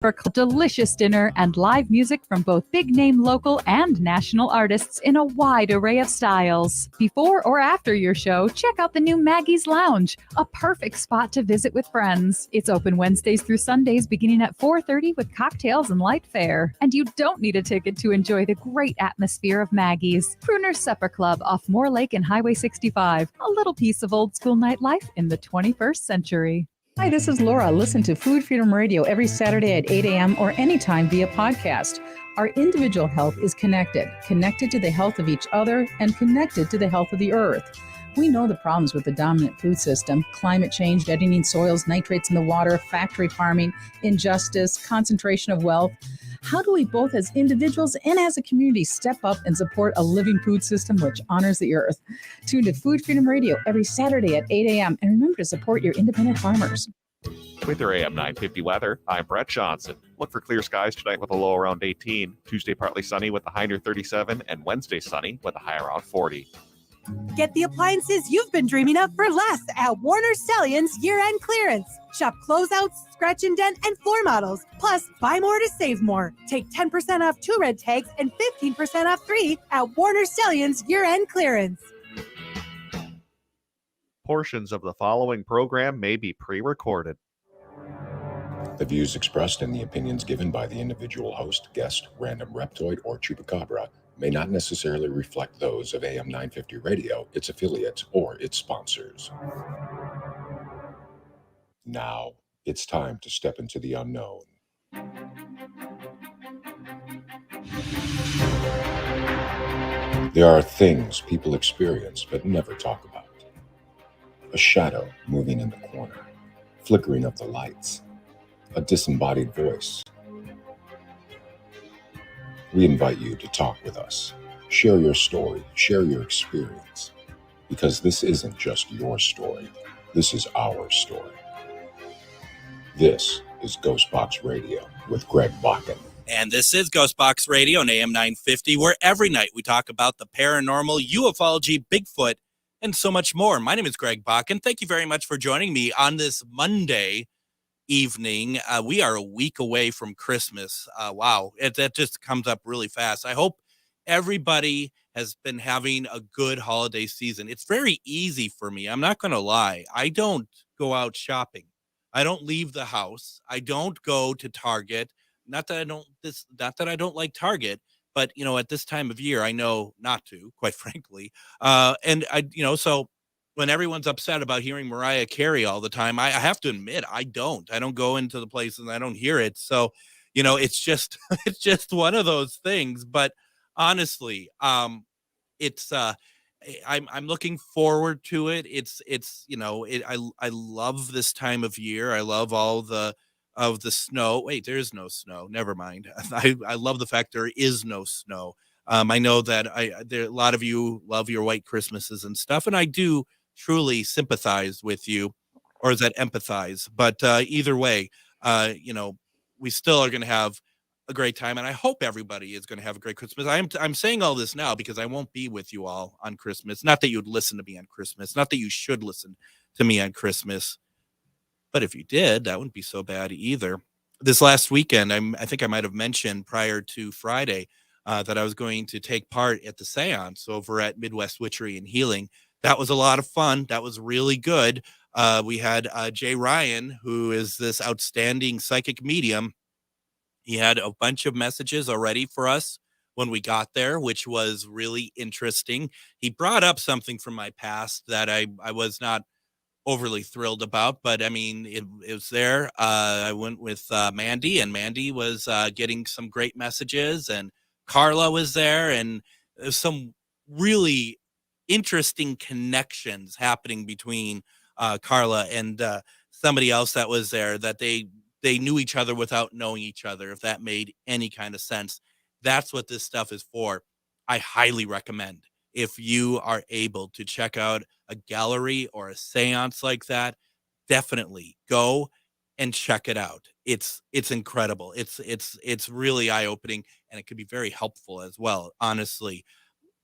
for a delicious dinner and live music from both big-name local and national artists in a wide array of styles. Before or after your show, check out the new Maggie's Lounge, a perfect spot to visit with friends. It's open Wednesdays through Sundays beginning at 4:30 with cocktails and light fare. And you don't need a ticket to enjoy the great atmosphere of Maggie's. Crooner's Supper Club off Moore Lake and Highway 65. A little piece of old school nightlife in the 21st century. Hi, this is Laura. Listen to Food Freedom Radio every Saturday at 8 a.m. or anytime via podcast. Our individual health is connected to the health of each other and connected to the health of the earth. We know the problems with the dominant food system: climate change, deadening soils, nitrates in the water, factory farming, injustice, concentration of wealth. How do we both as individuals and as a community step up and support a living food system which honors the earth? Tune to Food Freedom Radio every Saturday at 8 a.m. and remember to support your independent farmers. With your AM 950 weather, I'm Brett Johnson. Look for clear skies tonight with a low around 18. Tuesday partly sunny with a high near 37, and Wednesday sunny with a high around 40. Get the appliances you've been dreaming of for less at Warner Stellian's year-end clearance. Shop closeouts, scratch and dent, and floor models. Plus, buy more to save more. Take 10% off 2 red tags and 15% off 3 at Warner Stellian's year-end clearance. Portions of the following program may be pre-recorded. The views expressed and the opinions given by the individual host, guest, random reptoid, or chupacabra may not necessarily reflect those of AM 950 Radio, its affiliates, or its sponsors. Now, it's time to step into the unknown. There are things people experience but never talk about. A shadow moving in the corner, flickering of the lights, a disembodied voice. We invite you to talk with us. Share your story, share your experience, because this isn't just your story. This is our story. This is GhostBox Radio with Greg Bakun. And this is GhostBox Radio on AM 950, where every night we talk about the paranormal, ufology, Bigfoot, and so much more. My name is Greg Bakun. Thank you very much for joining me on this Monday evening. We are a week away from Christmas. Wow, that just comes up really fast. I hope everybody has been having a good holiday season. It's very easy for me. I'm not going to lie. I don't go out shopping. I don't leave the house. I don't go to Target. Not that I don't like Target, but at this time of year, I know not to, quite frankly. So when everyone's upset about hearing Mariah Carey all the time, I have to admit, I don't go into the places and I don't hear it. So, it's just, it's just one of those things. But honestly, I'm looking forward to it. I love this time of year. I love all the snow. Wait, there is no snow. Never mind. I love the fact there is no snow. I know that a lot of you love your white Christmases and stuff, and I do truly sympathize with you, or is that empathize? But either way, we still are going to have a great time, and I hope everybody is going to have a great Christmas. I'm saying all this now because I won't be with you all on Christmas. Not that you'd listen to me on Christmas. Not that you should listen to me on Christmas. But if you did, that wouldn't be so bad either. This last weekend, I think I might have mentioned prior to Friday that I was going to take part at the seance over at Midwest Witchery and Healing. That was a lot of fun. That was really good. We had Jay Ryan, who is this outstanding psychic medium. He had a bunch of messages already for us when we got there, which was really interesting. He brought up something from my past that I was not overly thrilled about, but I mean, it was there. I went with Mandy, and Mandy was getting some great messages, and Carla was there, and there's some really interesting connections happening between Carla and somebody else that was there, that they knew each other without knowing each other, if that made any kind of sense. That's what this stuff is for. I highly recommend, if you are able to check out a gallery or a seance like that, definitely go and check it out. It's incredible. It's really eye-opening, and it can be very helpful as well, honestly.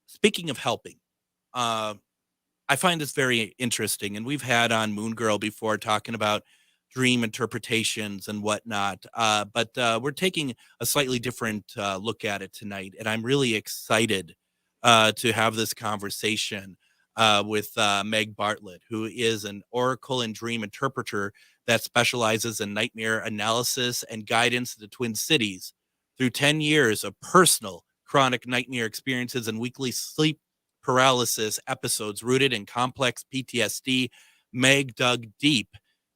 Speaking of helping, I find this very interesting, and we've had on Moon Girl before talking about dream interpretations and whatnot. But we're taking a slightly different look at it tonight. And I'm really excited to have this conversation with Meg Bartlett, who is an oracle and dream interpreter that specializes in nightmare analysis and guidance to the Twin Cities. Through 10 years of personal chronic nightmare experiences and weekly sleep paralysis episodes rooted in complex PTSD, Meg dug deep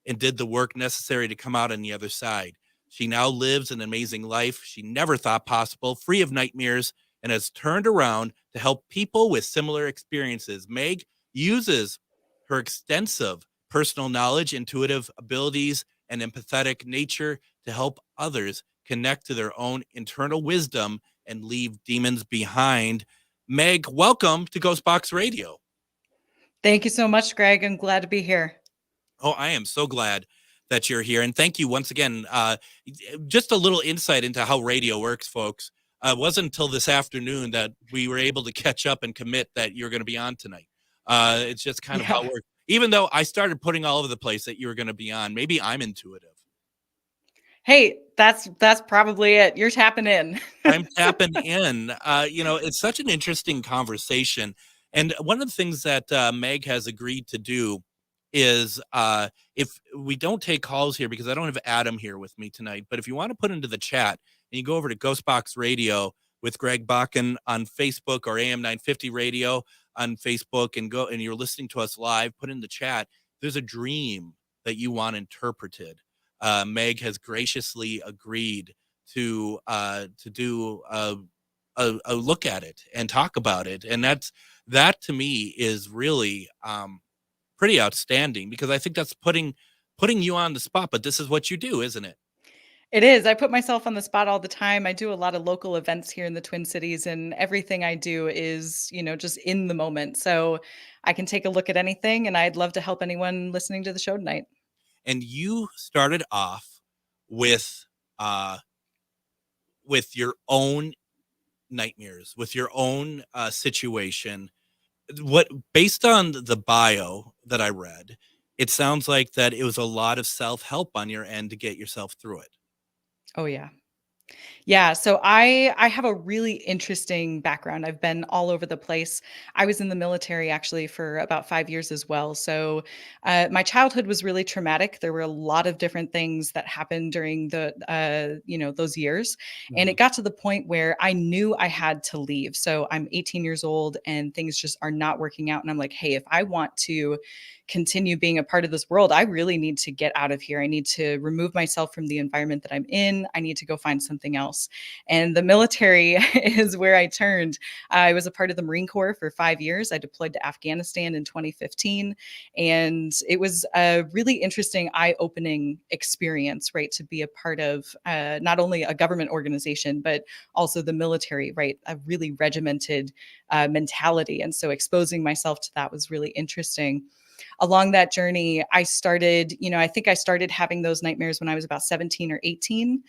and did the work necessary to come out on the other side. She now lives an amazing life she never thought possible, free of nightmares, and has turned around to help people with similar experiences. Meg uses her extensive personal knowledge, intuitive abilities, and empathetic nature to help others connect to their own internal wisdom and leave demons behind. Meg, welcome to GhostBox Radio. Thank you so much, Greg. I'm glad to be here. Oh, I am so glad that you're here. And thank you once again. Just a little insight into how radio works, folks. It wasn't until this afternoon that we were able to catch up and commit that you're going to be on tonight. It's just kind of how it works. Even though I started putting all over the place that you were going to be on, maybe I'm intuitive. Hey, that's probably it. You're tapping in. I'm tapping in. It's such an interesting conversation. And one of the things that Meg has agreed to do is if we don't take calls here, because I don't have Adam here with me tonight, but if you want to put into the chat and you go over to GhostBox Radio with Greg Bakun on Facebook or AM 950 Radio on Facebook and you're listening to us live, put in the chat, there's a dream that you want interpreted. Meg has graciously agreed to do a look at it and talk about it. And that to me is really pretty outstanding, because I think that's putting you on the spot, but this is what you do, isn't it? It is. I put myself on the spot all the time. I do a lot of local events here in the Twin Cities, and everything I do is, just in the moment. So I can take a look at anything, and I'd love to help anyone listening to the show tonight. And you started off with your own nightmares, with your own situation. Based on the bio that I read, it sounds like that it was a lot of self-help on your end to get yourself through it. Oh, yeah. Yeah, so I have a really interesting background. I've been all over the place. I was in the military actually for about 5 years as well. So my childhood was really traumatic. There were a lot of different things that happened during those years. And it got to the point where I knew I had to leave. So I'm 18 years old and things just are not working out. And I'm like, hey, if I want to continue being a part of this world, I really need to get out of here. I need to remove myself from the environment that I'm in. I need to go find something else. And the military is where I turned. I was a part of the Marine Corps for 5 years. I deployed to Afghanistan in 2015. And it was a really interesting, eye-opening experience, right? To be a part of not only a government organization, but also the military, right? A really regimented mentality. And so exposing myself to that was really interesting. Along that journey, I started having those nightmares when I was about 17 or 18,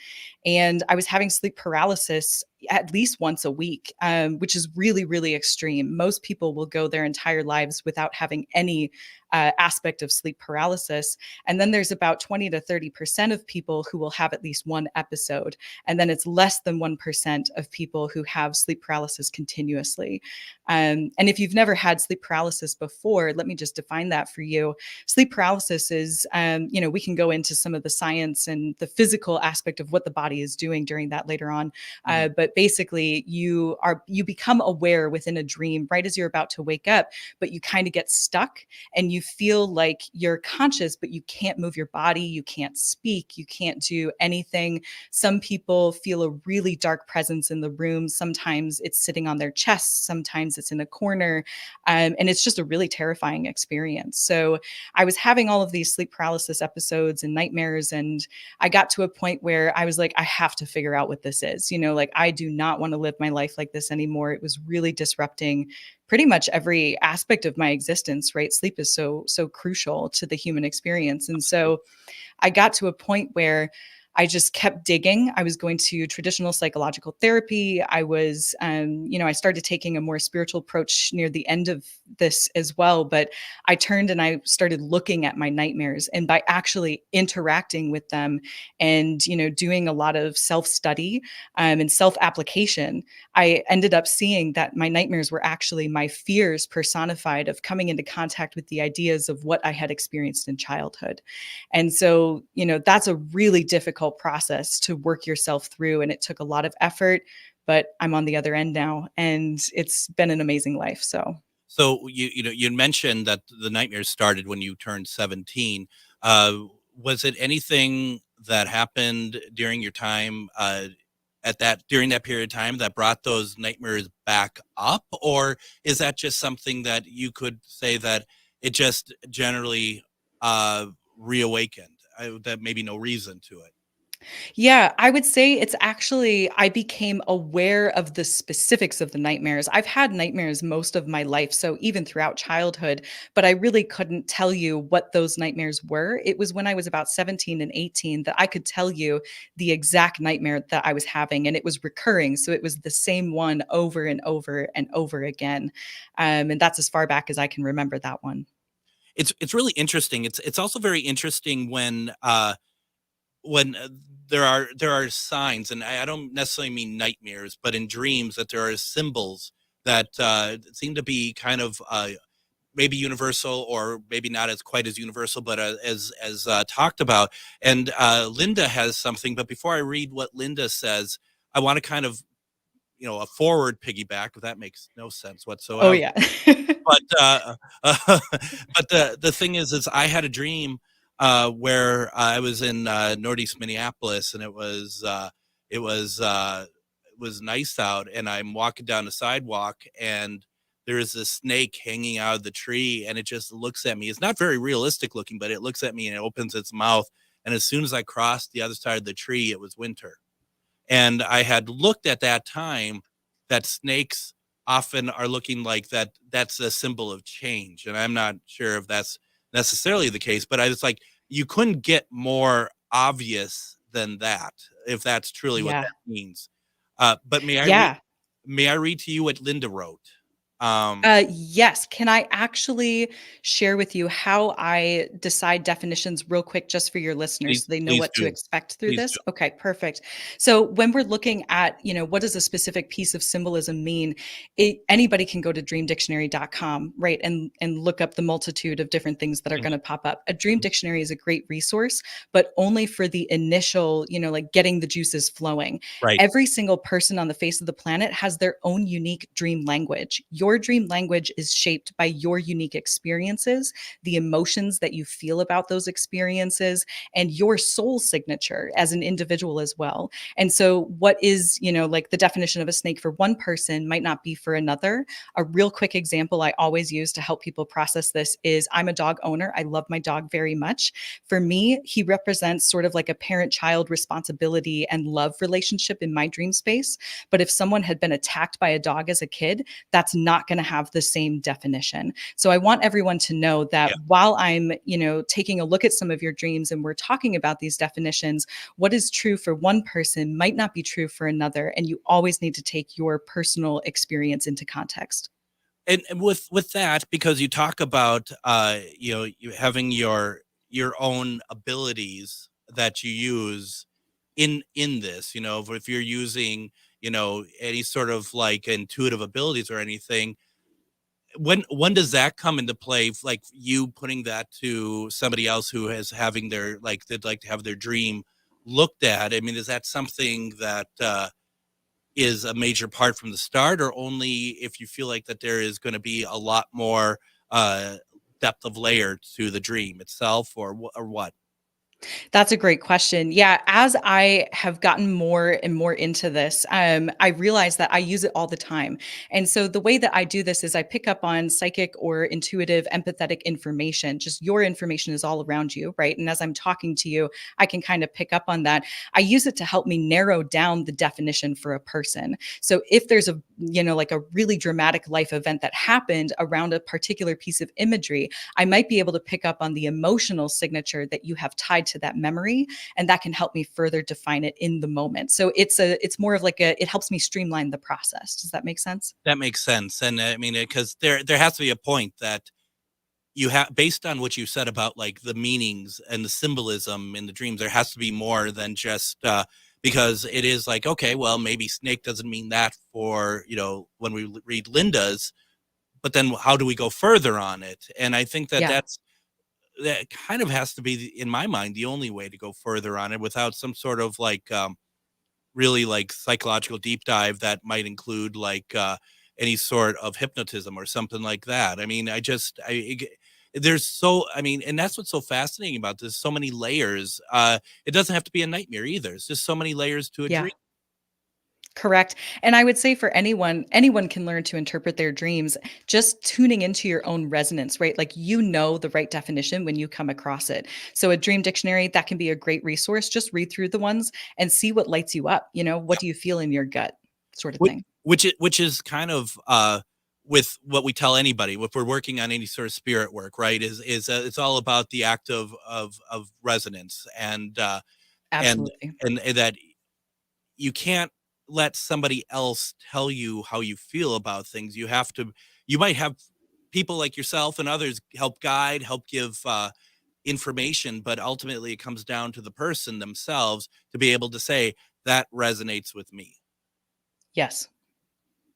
and I was having sleep paralysis at least once a week, which is really, really extreme. Most people will go their entire lives without having any aspect of sleep paralysis. And then there's about 20 to 30% of people who will have at least one episode. And then it's less than 1% of people who have sleep paralysis continuously. And if you've never had sleep paralysis before, let me just define that for you. Sleep paralysis is, we can go into some of the science and the physical aspect of what the body is doing during that later on. But basically you become aware within a dream right as you're about to wake up, but you kind of get stuck and you feel like you're conscious, but you can't move your body. You can't speak. You can't do anything. Some people feel a really dark presence in the room. Sometimes it's sitting on their chest. Sometimes it's in a corner. And it's just a really terrifying experience. So I was having all of these sleep paralysis episodes and nightmares. And I got to a point where I was like, I have to figure out what this is. I do not want to live my life like this anymore. It was really disrupting pretty much every aspect of my existence, right? Sleep is so crucial to the human experience. And so I got to a point where I just kept digging. I was going to traditional psychological therapy. I was, I started taking a more spiritual approach near the end of this as well. But I turned and I started looking at my nightmares, and by actually interacting with them and, doing a lot of self-study and self-application, I ended up seeing that my nightmares were actually my fears personified of coming into contact with the ideas of what I had experienced in childhood. And so, that's a really difficult process to work yourself through. And it took a lot of effort, but I'm on the other end now, and it's been an amazing life. So you mentioned that the nightmares started when you turned 17. Was it anything that happened during your time during that period of time that brought those nightmares back up, or is that just something that you could say that it just generally reawakened? That maybe no reason to it. Yeah, I would say it's actually, I became aware of the specifics of the nightmares. I've had nightmares most of my life, so even throughout childhood, but I really couldn't tell you what those nightmares were. It was when I was about 17 and 18 that I could tell you the exact nightmare that I was having, and it was recurring. So it was the same one over and over and over again. And that's as far back as I can remember that one. It's really interesting. It's also very interesting when there are signs, and I don't necessarily mean nightmares, but in dreams, that there are symbols that seem to be kind of maybe universal, or maybe not as quite as universal, but as talked about. And Linda has something, but before I read what Linda says, I want to kind of, a forward piggyback, if that makes no sense whatsoever. Oh yeah. But the thing is I had a dream where I was in Northeast Minneapolis, and it was nice out, and I'm walking down the sidewalk, and there is a snake hanging out of the tree, and it just looks at me. It's not very realistic looking, but it looks at me and it opens its mouth. And as soon as I crossed the other side of the tree, it was winter. And I had looked at that time that snakes often are looking like that. That's a symbol of change. And I'm not sure if that's necessarily the case, but I was like, you couldn't get more obvious than that, if that's truly what that means. But may I read to you what Linda wrote? Yes. Can I actually share with you how I decide definitions real quick, just for your listeners, so they know what to expect through this? Okay, perfect. So when we're looking at, what does a specific piece of symbolism mean? Anybody can go to dreamdictionary.com, right? And look up the multitude of different things that are going to pop up. A dream dictionary is a great resource, but only for the initial, like getting the juices flowing. Right. Every single person on the face of the planet has their own unique dream language. Your dream language is shaped by your unique experiences, the emotions that you feel about those experiences, and your soul signature as an individual as well. And so what is, like the definition of a snake for one person might not be for another. A real quick example I always use to help people process this is, I'm a dog owner. I love my dog very much. For me, he represents sort of like a parent-child responsibility and love relationship in my dream space. But if someone had been attacked by a dog as a kid, that's not going to have the same definition. So I want everyone to know that while I'm, taking a look at some of your dreams and we're talking about these definitions, what is true for one person might not be true for another. And you always need to take your personal experience into context. And with that, because you talk about, you having your own abilities that you use in this, if you're using, any sort of like intuitive abilities or anything, when does that come into play? Like you putting that to somebody else who is having they'd like to have their dream looked at. I mean, is that something that is a major part from the start, or only if you feel like that there is going to be a lot more depth of layer to the dream itself, or what? That's a great question. Yeah, as I have gotten more and more into this, I realize that I use it all the time. And so the way that I do this is I pick up on psychic or intuitive, empathetic information. Just your information is all around you, right? And as I'm talking to you, I can kind of pick up on that. I use it to help me narrow down the definition for a person. So if there's a, like a really dramatic life event that happened around a particular piece of imagery, I might be able to pick up on the emotional signature that you have tied to that memory, and that can help me further define it in the moment. So it's more of like it helps me streamline the process. Does that make sense? That makes sense. And I mean, because there has to be a point that you have, based on what you said about like the meanings and the symbolism in the dreams, there has to be more than just because it is like, okay, well, maybe snake doesn't mean that for, when we read Linda's, but then how do we go further on it? And I think that that kind of has to be, in my mind, the only way to go further on it without some sort of like really like psychological deep dive that might include like any sort of hypnotism or something like that. I mean, there's and that's what's so fascinating about this. So many layers. It doesn't have to be a nightmare either. There's just so many layers to a dream. Correct. And I would say for anyone can learn to interpret their dreams, just tuning into your own resonance, right? Like, the right definition when you come across it. So a dream dictionary, that can be a great resource. Just read through the ones and see what lights you up. What do you feel in your gut, sort of thing. Which is kind of with what we tell anybody if we're working on any sort of spirit work, right? Is it's all about the act of resonance and Absolutely. and that you can't let somebody else tell you how you feel about things. You might have people like yourself and others help guide, help give information, but ultimately it comes down to the person themselves to be able to say that resonates with me. Yes.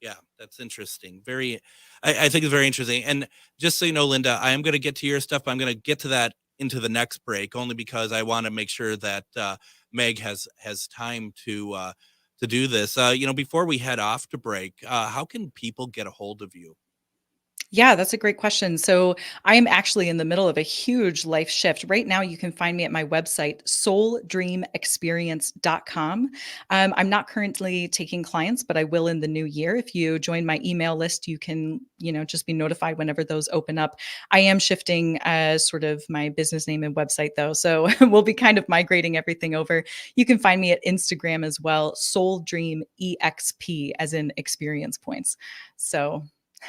Yeah, that's interesting. I think it's very interesting. And just so you know, Linda, I am going to get to your stuff, but I'm going to get to that into the next break, only because I want to make sure that Meg has time to do this. Before we head off to break, how can people get a hold of you? Yeah, that's a great question. So I am actually in the middle of a huge life shift. Right now, you can find me at my website, souldreamexperience.com. I'm not currently taking clients, but I will in the new year. If you join my email list, you can, just be notified whenever those open up. I am shifting sort of my business name and website though. So we'll be kind of migrating everything over. You can find me at Instagram as well, souldreamexp, as in experience points. So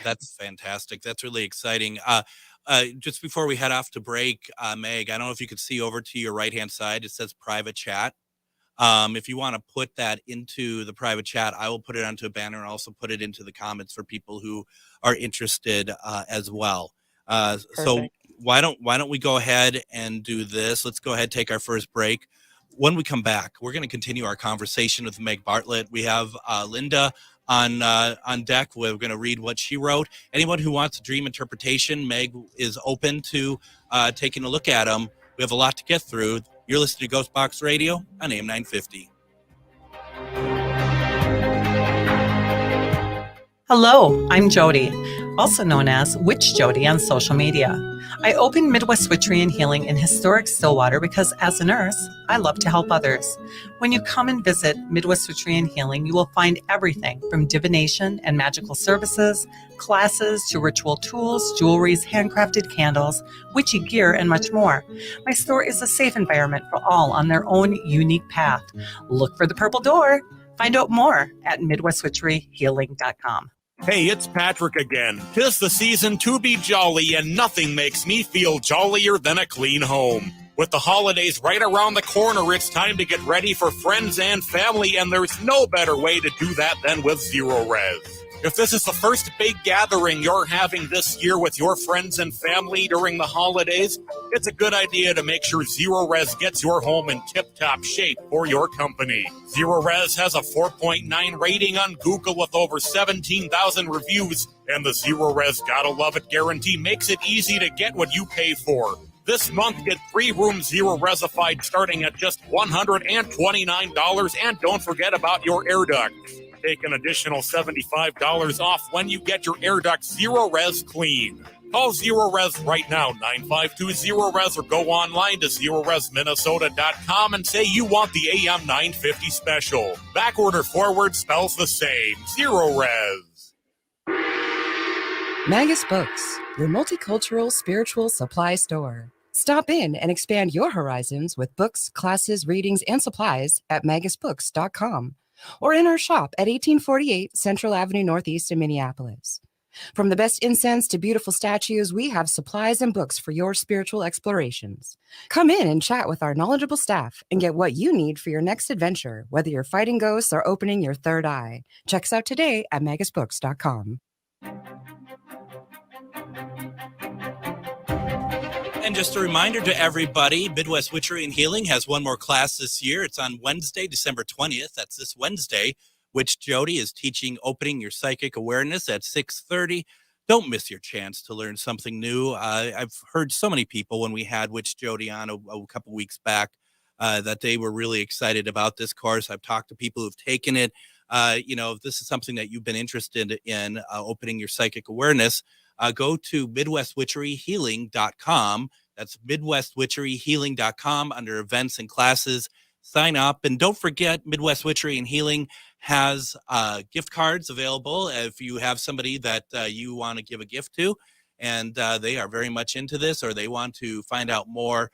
that's fantastic. That's really exciting. Just before we head off to break, Meg, I don't know if you could see over to your right-hand side. It says private chat. If you want to put that into the private chat, I will put it onto a banner and also put it into the comments for people who are interested as well. So why don't we go ahead and do this? Let's go ahead and take our first break. When we come back, we're going to continue our conversation with Meg Bartlett. We have Linda on deck. We're going to read what she wrote. Anyone who wants a dream interpretation, Meg is open to taking a look at them. We have a lot to get through. You're listening to GhostBox Radio on AM 950. Hello, I'm Jody, also known as Witch Jody on social media. I opened Midwest Witchery and Healing in historic Stillwater because as a nurse, I love to help others. When you come and visit Midwest Witchery and Healing, you will find everything from divination and magical services, classes to ritual tools, jewelries, handcrafted candles, witchy gear, and much more. My store is a safe environment for all on their own unique path. Look for the purple door. Find out more at MidwestWitcheryHealing.com. Hey, it's Patrick again. 'Tis the season to be jolly, and nothing makes me feel jollier than a clean home. With the holidays right around the corner, it's time to get ready for friends and family, and there's no better way to do that than with Zero Res. If this is the first big gathering you're having this year with your friends and family during the holidays, it's a good idea to make sure Zero Res gets your home in tip-top shape for your company. Zero Res has a 4.9 rating on Google with over 17,000 reviews, and the Zero Res Gotta Love It guarantee makes it easy to get what you pay for. This month, get 3-room Zero Resified starting at just $129, and don't forget about your air ducts. Take an additional $75 off when you get your air duct Zero Res clean. Call Zero Res right now, 952-ZERO-RES, or go online to ZeroResMinnesota.com and say you want the AM 950 special. Backward or forward spells the same. Zero Res. Magus Books, your multicultural spiritual supply store. Stop in and expand your horizons with books, classes, readings, and supplies at magusbooks.com or in our shop at 1848 Central Avenue Northeast in Minneapolis. From the best incense to beautiful statues, we have supplies and books for your spiritual explorations. Come in and chat with our knowledgeable staff and get what you need for your next adventure, whether you're fighting ghosts or opening your third eye. Check us out today at magusbooks.com. And just a reminder to everybody, Midwest Witchery and Healing has one more class this year. It's on Wednesday, December 20th. That's this Wednesday. Witch Jody is teaching Opening Your Psychic Awareness at 6:30. Don't miss your chance to learn something new. I've heard so many people when we had Witch Jody on a couple weeks back that they were really excited about this course. I've talked to people who've taken it. If this is something that you've been interested in, opening your psychic awareness, go to MidwestWitcheryHealing.com. That's MidwestWitcheryHealing.com under events and classes. Sign up. And don't forget, Midwest Witchery and Healing has gift cards available if you have somebody that you want to give a gift to, and they are very much into this, or they want to find out more.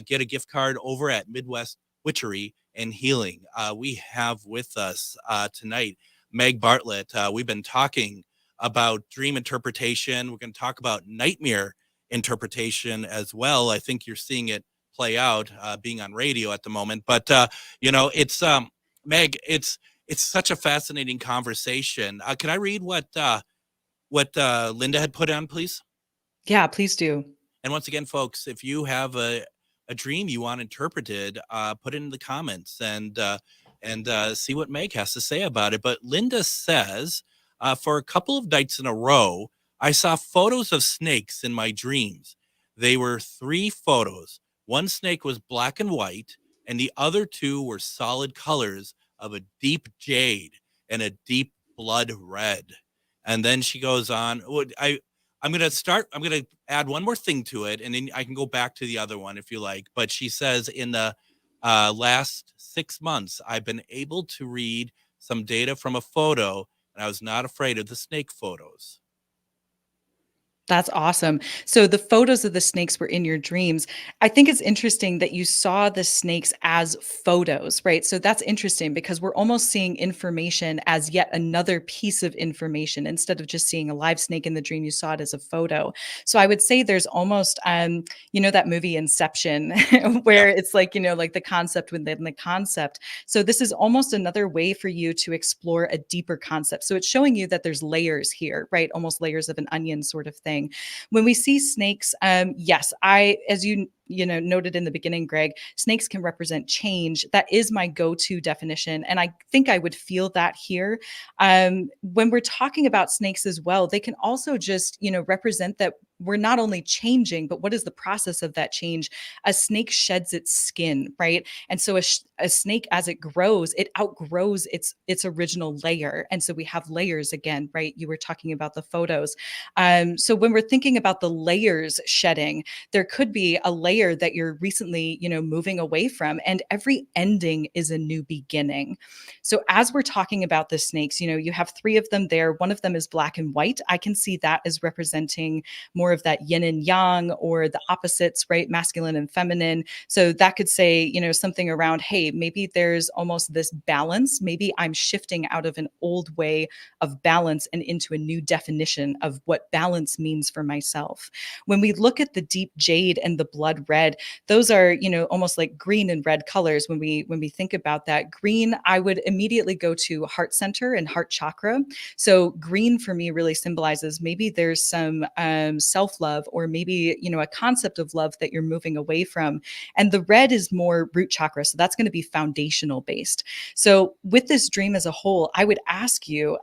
Get a gift card over at Midwest Witchery and Healing. We have with us tonight Meg Bartlett. We've been talking about dream interpretation. We're going to talk about nightmare interpretation as well. I think you're seeing it play out being on radio at the moment, but it's Meg, it's such a fascinating conversation. Can I read what Linda had put on, please? Yeah, please do. And once again, folks, if you have a dream you want interpreted, put it in the comments and see what Meg has to say about it. But Linda says, for a couple of nights in a row, I saw photos of snakes in my dreams. They were 3 photos. One snake was black and white, and the other 2 were solid colors of a deep jade and a deep blood red. And then she goes on. I'm going to add one more thing to it, and then I can go back to the other one if you like. But she says in the last 6 months, I've been able to read some data from a photo, and I was not afraid of the snake photos. That's awesome. So the photos of the snakes were in your dreams. I think it's interesting that you saw the snakes as photos, right? So that's interesting because we're almost seeing information as yet another piece of information. Instead of just seeing a live snake in the dream, you saw it as a photo. So I would say there's almost, that movie Inception, where it's like, like the concept within the concept. So this is almost another way for you to explore a deeper concept. So it's showing you that there's layers here, right? Almost layers of an onion sort of thing. When we see snakes, yes, as you noted in the beginning, Greg, snakes can represent change. That is my go-to definition. And I think I would feel that here. When we're talking about snakes as well, they can also just, represent that we're not only changing, but what is the process of that change? A snake sheds its skin, right? And so a snake, as it grows, it outgrows its original layer. And so we have layers again, right? You were talking about the photos. So when we're thinking about the layers shedding, there could be a layer that you're recently, moving away from, and every ending is a new beginning. So as we're talking about the snakes, you have 3 of them there. One of them is black and white. I can see that as representing more of that yin and yang, or the opposites, right? Masculine and feminine. So that could say, something around, hey, maybe there's almost this balance. Maybe I'm shifting out of an old way of balance and into a new definition of what balance means for myself. When we look at the deep jade and the blood red, those are, almost like green and red colors. When we think about that, green, I would immediately go to heart center and heart chakra. So green for me really symbolizes maybe there's some self-love, or maybe, a concept of love that you're moving away from. And the red is more root chakra. So that's going to be foundational based. So with this dream as a whole, I would ask you,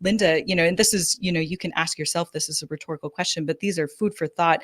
Linda, and this is, you can ask yourself, this is a rhetorical question, but these are food for thought.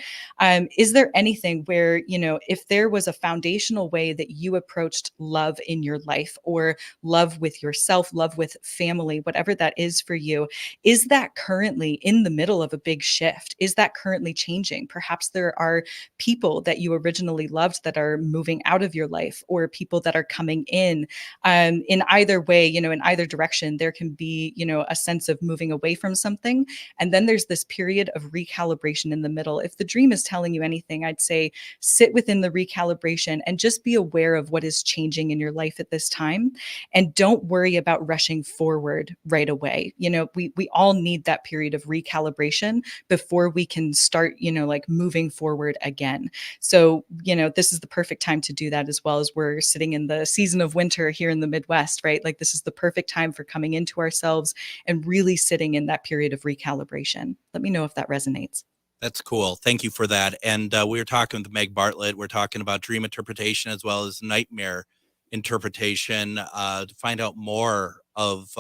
Is there anything where, if there was a foundational way that you approached love in your life, or love with yourself, love with family, whatever that is for you, is that currently in the middle of a big shift? Is that currently changing. Perhaps there are people that you originally loved that are moving out of your life, or people that are coming in. In either way, in either direction, there can be, a sense of moving away from something. And then there's this period of recalibration in the middle. If the dream is telling you anything, I'd say sit within the recalibration and just be aware of what is changing in your life at this time. And don't worry about rushing forward right away. We all need that period of recalibration before we can start, like moving forward again. So, this is the perfect time to do that, as well as we're sitting in the season of winter here in the Midwest, right? Like, this is the perfect time for coming into ourselves and really sitting in that period of recalibration. Let me know if that resonates. That's cool. Thank you for that. And we were talking with Meg Bartlett. We're talking about dream interpretation as well as nightmare interpretation. To find out more of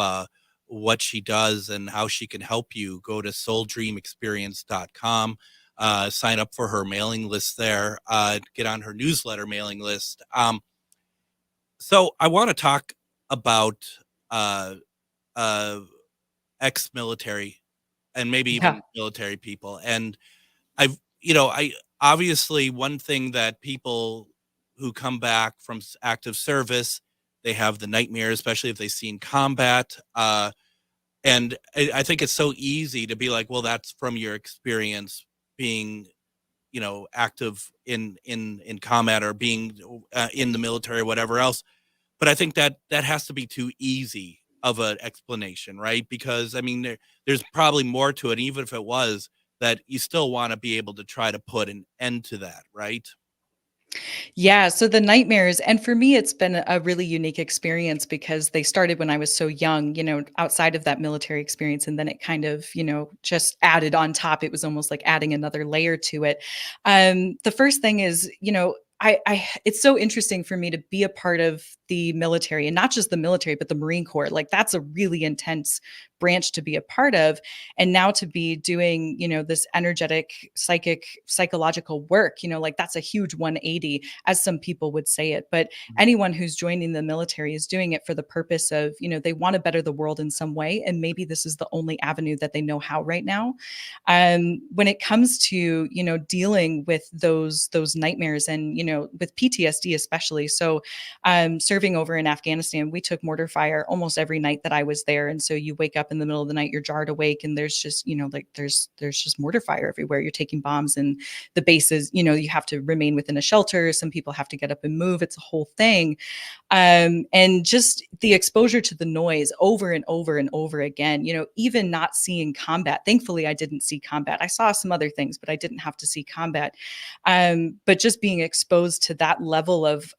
what she does and how she can help you, go to souldreamexperience.com. Sign up for her mailing list there. Get on her newsletter mailing list. So I want to talk about ex-military and maybe even military people. And I obviously, one thing that people who come back from active service, they have the nightmare, especially if they've seen combat. And I think it's so easy to be like, well, that's from your experience being, active in combat or being in the military or whatever else. But I think that has to be too easy of an explanation, right? Because there's probably more to it, even if it was that you still want to be able to try to put an end to that, right? Yeah. So the nightmares, and for me, it's been a really unique experience because they started when I was so young, outside of that military experience. And then it kind of, just added on top. It was almost like adding another layer to it. The first thing is, it's so interesting for me to be a part of the military, and not just the military, but the Marine Corps. Like, that's a really intense branch to be a part of. And now to be doing, this energetic, psychological work, like, that's a huge 180, as some people would say it. But anyone who's joining the military is doing it for the purpose of, they want to better the world in some way. And maybe this is the only avenue that they know how right now. When it comes to, dealing with those nightmares and, with PTSD especially. So serving over in Afghanistan, we took mortar fire almost every night that I was there. And so you wake up in the middle of the night, you're jarred awake, and there's just, there's just mortar fire everywhere. You're taking bombs, and the bases, you have to remain within a shelter. Some people have to get up and move. It's a whole thing. And just the exposure to the noise over and over and over again, even not seeing combat. Thankfully, I didn't see combat. I saw some other things, but I didn't have to see combat. But just being exposed to that level of,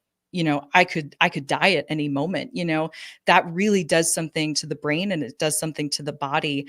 I could die at any moment, that really does something to the brain, and it does something to the body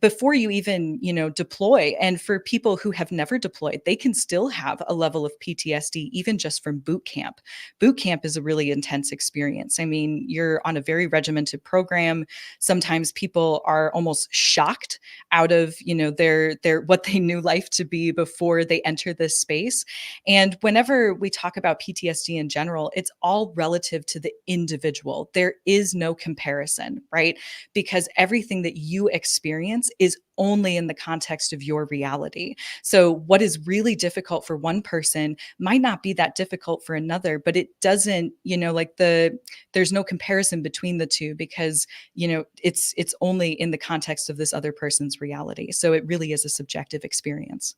before you even, deploy. And for people who have never deployed, they can still have a level of PTSD, even just from boot camp. Boot camp is a really intense experience. You're on a very regimented program. Sometimes people are almost shocked out of, their what they knew life to be before they enter this space. And whenever we talk about PTSD in general, it's all relative to the individual. There is no comparison, right? Because everything that you experience is only in the context of your reality. So what is really difficult for one person might not be that difficult for another, but it doesn't, there's no comparison between the two, because, it's only in the context of this other person's reality. So it really is a subjective experience.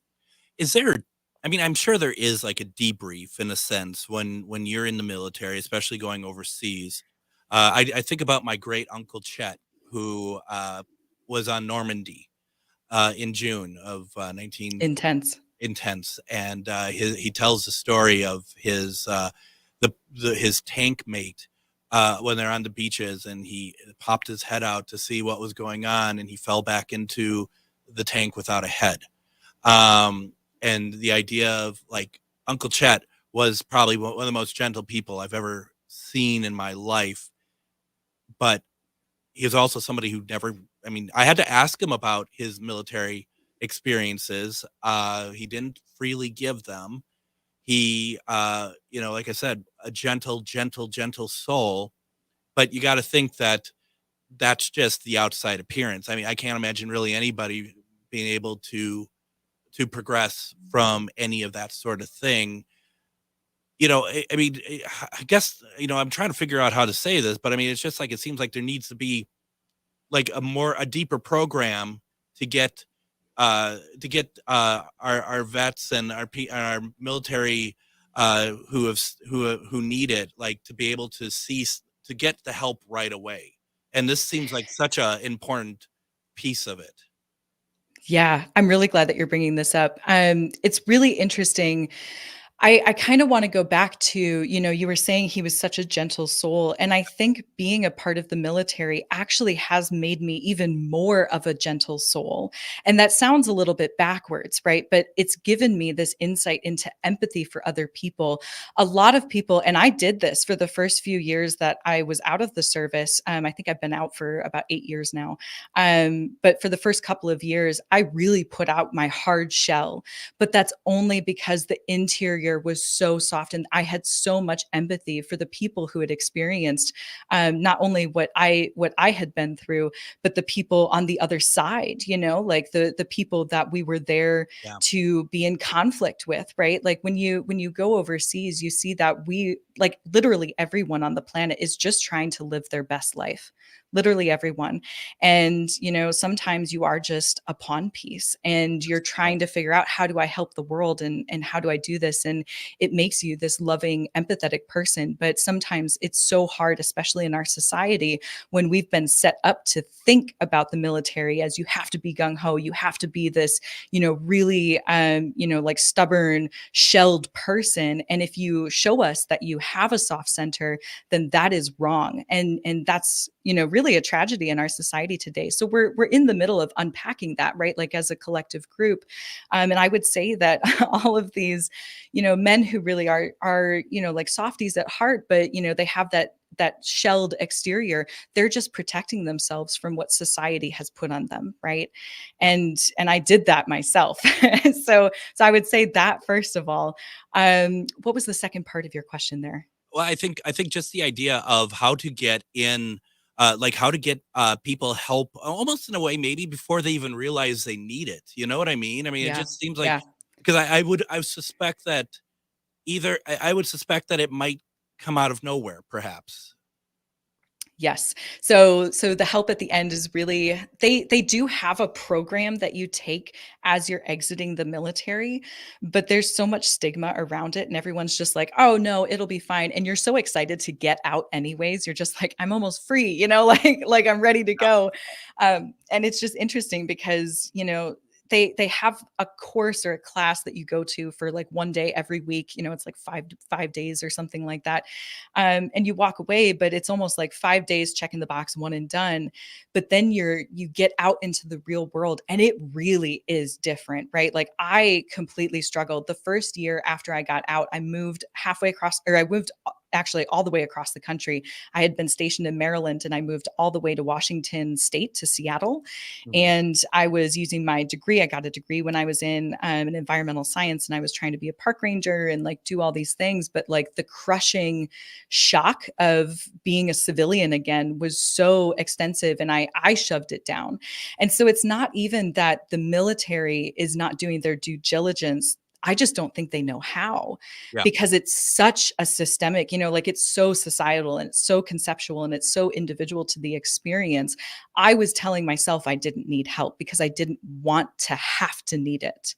Is there, I'm sure there is like a debrief in a sense when you're in the military, especially going overseas. I think about my great uncle Chet, who was on Normandy in June of 19. Intense. And he tells the story of his his tank mate when they're on the beaches, and he popped his head out to see what was going on, and he fell back into the tank without a head. And the idea of, like, Uncle Chet was probably one of the most gentle people I've ever seen in my life. But he was also somebody who never, I had to ask him about his military experiences. He didn't freely give them. He, like I said, a gentle soul. But you got to think that that's just the outside appearance. I can't imagine really anybody being able to to progress from any of that sort of thing. I mean, I guess, I'm trying to figure out how to say this, but I mean, it's just like, it seems like there needs to be like a deeper program to get our vets and our military who need it, like, to be able to get the help right away. And this seems like such a important piece of it. Yeah, I'm really glad that you're bringing this up. It's really interesting. I kind of want to go back to, you were saying he was such a gentle soul. And I think being a part of the military actually has made me even more of a gentle soul. And that sounds a little bit backwards, right? But it's given me this insight into empathy for other people. A lot of people, and I did this for the first few years that I was out of the service. I think I've been out for about 8 years now. But for the first couple of years, I really put out my hard shell. But that's only because the interior was so soft, and I had so much empathy for the people who had experienced not only what I had been through, but the people on the other side, like the people that we were there to be in conflict with, right? Like when you go overseas, you see that we, like, literally everyone on the planet is just trying to live their best life. Literally everyone. And, sometimes you are just a pawn piece and you're trying to figure out, how do I help the world, and how do I do this? And it makes you this loving, empathetic person. But sometimes it's so hard, especially in our society, when we've been set up to think about the military as you have to be gung-ho, you have to be this, really, like stubborn, shelled person. And if you show us that you have a soft center, then that is wrong. And that's, really a tragedy in our society today. So we're in the middle of unpacking that, right? Like, as a collective group. And I would say that all of these, men who really are, like softies at heart, but, they have that shelled exterior, they're just protecting themselves from what society has put on them, right? And I did that myself. So I would say that, first of all. What was the second part of your question there? Well, I think just the idea of how to get in, like how to get people help, almost in a way, maybe before they even realize they need it. You know what I mean? I mean, it just seems like, because I would suspect that I would suspect that it might come out of nowhere, perhaps. Yes. So the help at the end is really, they do have a program that you take as you're exiting the military, but there's so much stigma around it, and everyone's just like, oh no, it'll be fine. And you're so excited to get out anyways. You're just like, I'm almost free, like I'm ready to go. And it's just interesting because, they have a course or a class that you go to for like one day every week. It's like 5 days or something like that. And you walk away, but it's almost like 5 days, checking the box, one and done. But then you get out into the real world, and it really is different, right? Like, I completely struggled. The first year after I got out, I moved actually all the way across the country. I had been stationed in Maryland, and I moved all the way to Washington State, to Seattle. Mm-hmm. And I was using my degree. I got a degree when I was in an environmental science, and I was trying to be a park ranger and like do all these things. But like, the crushing shock of being a civilian again was so extensive, and I shoved it down. And so it's not even that the military is not doing their due diligence. I just don't think they know how, because it's such a systemic, like, it's so societal, and it's so conceptual, and it's so individual to the experience. I was telling myself I didn't need help because I didn't want to have to need it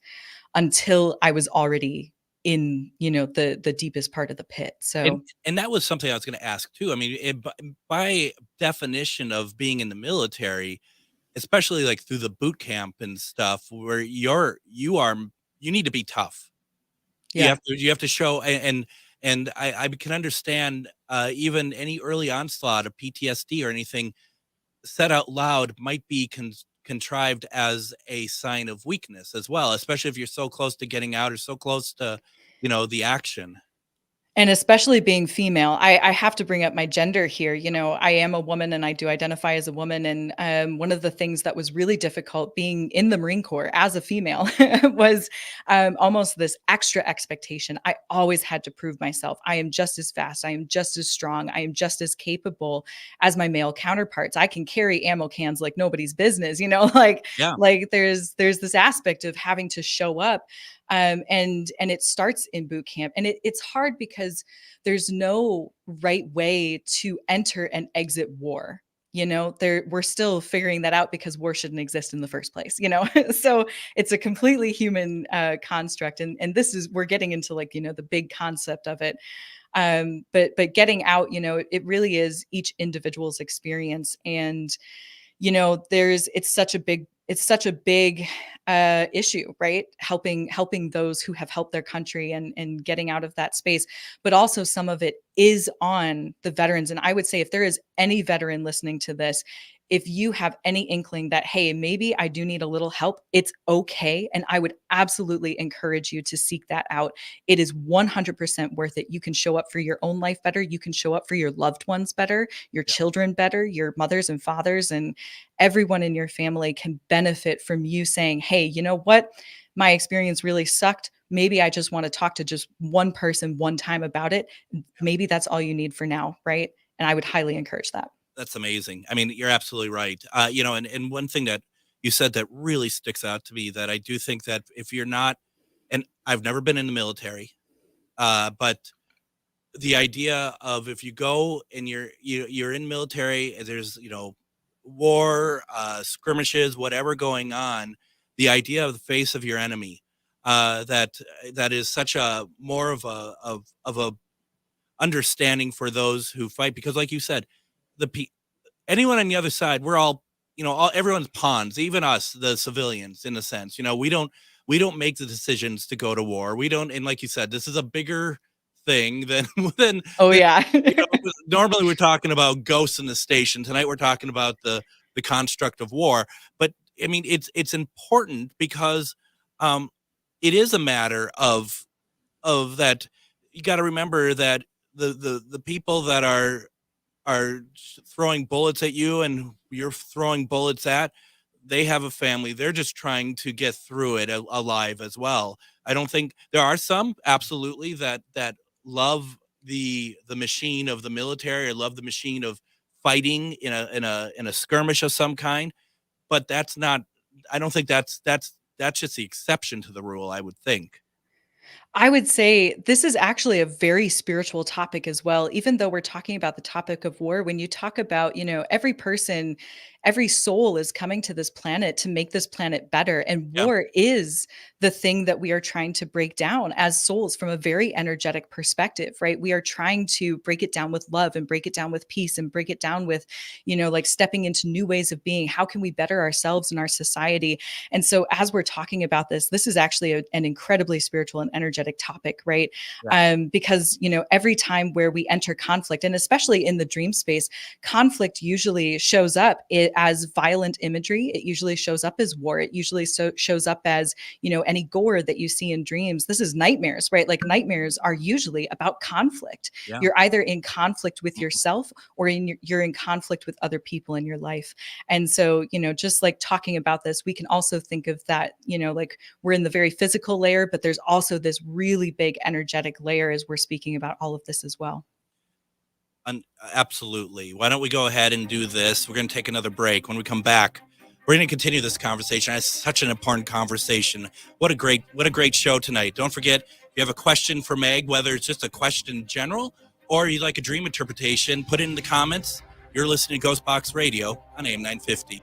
until I was already in, the deepest part of the pit. So, and that was something I was going to ask too. I mean, by definition of being in the military, especially like through the boot camp and stuff, where you need to be tough. Yeah. You have to show, and I can understand even any early onslaught of PTSD or anything said out loud might be contrived as a sign of weakness as well, especially if you're so close to getting out or so close to, the action. And especially being female, I have to bring up my gender here. You know, I am a woman and I do identify as a woman. And one of the things that was really difficult being in the Marine Corps as a female was almost this extra expectation. I always had to prove myself. I am just as fast. I am just as strong. I am just as capable as my male counterparts. I can carry ammo cans like nobody's business, you know, Yeah. like there's this aspect of having to show up. And it starts in boot camp, and it's hard because there's no right way to enter and exit war. You know, we're still figuring that out because war shouldn't exist in the first place. You know, so it's a completely human construct, and this is we're getting into like, you know, the big concept of it. But getting out, you know, it really is each individual's experience, and you know, it's such a big issue, right? Helping those who have helped their country and getting out of that space. But also some of it is on the veterans. And I would say if there is any veteran listening to this, if you have any inkling that, hey, maybe I do need a little help, it's okay. And I would absolutely encourage you to seek that out. It is 100% worth it. You can show up for your own life better. You can show up for your loved ones better, your children better, your mothers and fathers, and everyone in your family can benefit from you saying, hey, you know what? My experience really sucked. Maybe I just want to talk to just one person one time about it. Maybe that's all you need for now, right? And I would highly encourage that. That's amazing. I mean, you're absolutely right. You know, and one thing that you said that really sticks out to me, that I do think that if you're not, and I've never been in the military, but the idea of if you go and you're in military, and there's, you know, war, skirmishes, whatever going on, the idea of the face of your enemy, that is such a more of a understanding for those who fight, because like you said, anyone on the other side, we're all, you know, everyone's pawns, even us, the civilians, in a sense. You know, we don't make the decisions to go to war. We don't, and like you said, this is a bigger thing than Oh yeah. you know, normally we're talking about ghosts in the station. Tonight we're talking about the construct of war. But I mean, it's important because it is a matter of that. You got to remember that the people that are throwing bullets at you and you're throwing bullets at, they have a family. They're just trying to get through it alive as well. I don't think there are some absolutely that love the machine of the military, or love the machine of fighting in a skirmish of some kind, but that's not, I don't think that's just the exception to the rule, I would think. I would say this is actually a very spiritual topic as well. Even though we're talking about the topic of war, when you talk about, you know, every person, every soul is coming to this planet to make this planet better. And war is the thing that we are trying to break down as souls from a very energetic perspective, right? We are trying to break it down with love and break it down with peace and break it down with, you know, like stepping into new ways of being. How can we better ourselves and our society? And so as we're talking about this is actually an incredibly spiritual and energetic topic, right? Yeah. Because, you know, every time where we enter conflict, and especially in the dream space, conflict usually shows up as violent imagery. It usually shows up as war. It usually shows up as, you know, any gore that you see in dreams. This is nightmares, right? Like nightmares are usually about conflict. Yeah. You're either in conflict with yourself or you're in conflict with other people in your life. And so, you know, just like talking about this, we can also think of that, you know, like we're in the very physical layer, but there's also this really big energetic layer as we're speaking about all of this as well. Absolutely. Why don't we go ahead and do this? We're going to take another break. When we come back, we're going to continue this conversation. It's such an important conversation. What a great show tonight. Don't forget, if you have a question for Meg, whether it's just a question in general or you'd like a dream interpretation, put it in the comments. You're listening to GhostBox Radio on AM 950.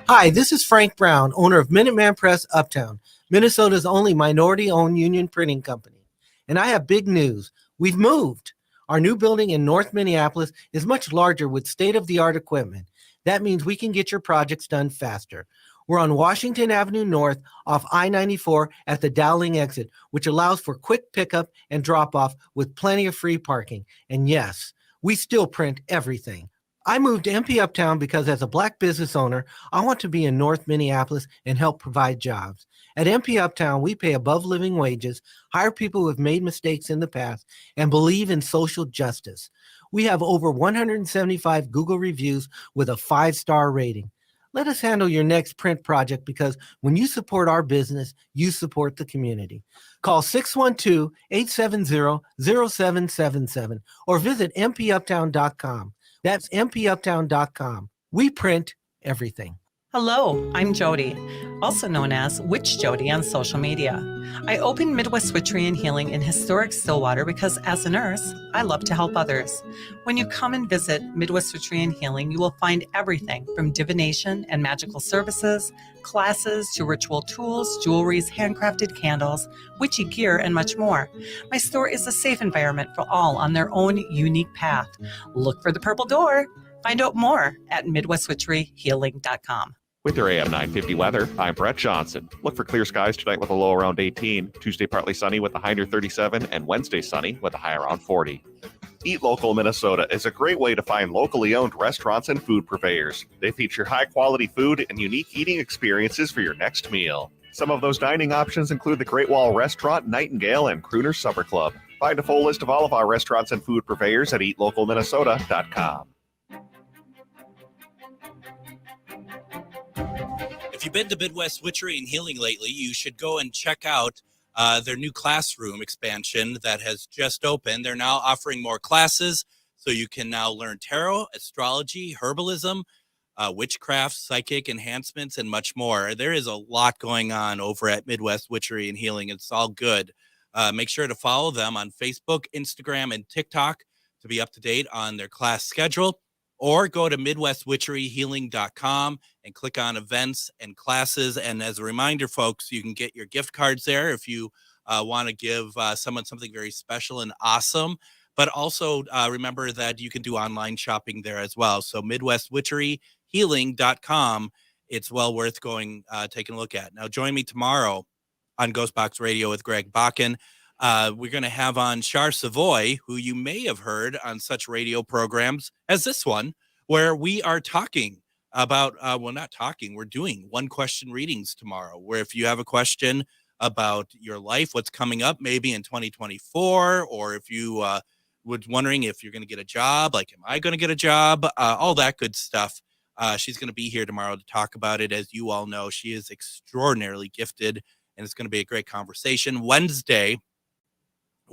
Hi, this is Frank Brown, owner of Minuteman Press Uptown, Minnesota's only minority-owned union printing company. And I have big news. We've moved. Our new building in North Minneapolis is much larger with state-of-the-art equipment. That means we can get your projects done faster. We're on Washington Avenue North off I-94 at the Dowling exit, which allows for quick pickup and drop-off with plenty of free parking. And yes, we still print everything. I moved to MP Uptown because as a Black business owner, I want to be in North Minneapolis and help provide jobs. At MP Uptown, we pay above living wages, hire people who have made mistakes in the past, and believe in social justice. We have over 175 Google reviews with a 5-star rating. Let us handle your next print project because when you support our business, you support the community. Call 612-870-0777 or visit mpuptown.com. That's mpuptown.com. We print everything. Hello, I'm Jody, also known as Witch Jody on social media. I opened Midwest Witchery and Healing in historic Stillwater because as a nurse, I love to help others. When you come and visit Midwest Witchery and Healing, you will find everything from divination and magical services, classes to ritual tools, jewelries, handcrafted candles, witchy gear, and much more. My store is a safe environment for all on their own unique path. Look for the purple door. Find out more at MidwestWitcheryHealing.com. With your AM 950 weather, I'm Brett Johnson. Look for clear skies tonight with a low around 18, Tuesday partly sunny with a high near 37, and Wednesday sunny with a high around 40. Eat Local Minnesota is a great way to find locally owned restaurants and food purveyors. They feature high-quality food and unique eating experiences for your next meal. Some of those dining options include the Great Wall Restaurant, Nightingale, and Crooner Supper Club. Find a full list of all of our restaurants and food purveyors at eatlocalminnesota.com. If you've been to Midwest Witchery and Healing lately, you should go and check out their new classroom expansion that has just opened. They're now offering more classes, so you can now learn tarot, astrology, herbalism, witchcraft, psychic enhancements, and much more. There is a lot going on over at Midwest Witchery and Healing. It's all good. Make sure to follow them on Facebook, Instagram, and TikTok to be up to date on their class schedule. Or go to MidwestWitcheryHealing.com and click on events and classes. And as a reminder, folks, you can get your gift cards there if you want to give someone something very special and awesome. But also remember that you can do online shopping there as well. So MidwestWitcheryHealing.com, it's well worth going, taking a look at. Now, join me tomorrow on GhostBox Radio with Greg Bakun. We're going to have on Char Savoy, who you may have heard on such radio programs as this one, where we are talking about, we're doing one question readings tomorrow, where if you have a question about your life, what's coming up maybe in 2024, or if you was wondering if you're going to get a job, like, am I going to get a job? All that good stuff. She's going to be here tomorrow to talk about it. As you all know, she is extraordinarily gifted, and it's going to be a great conversation. Wednesday,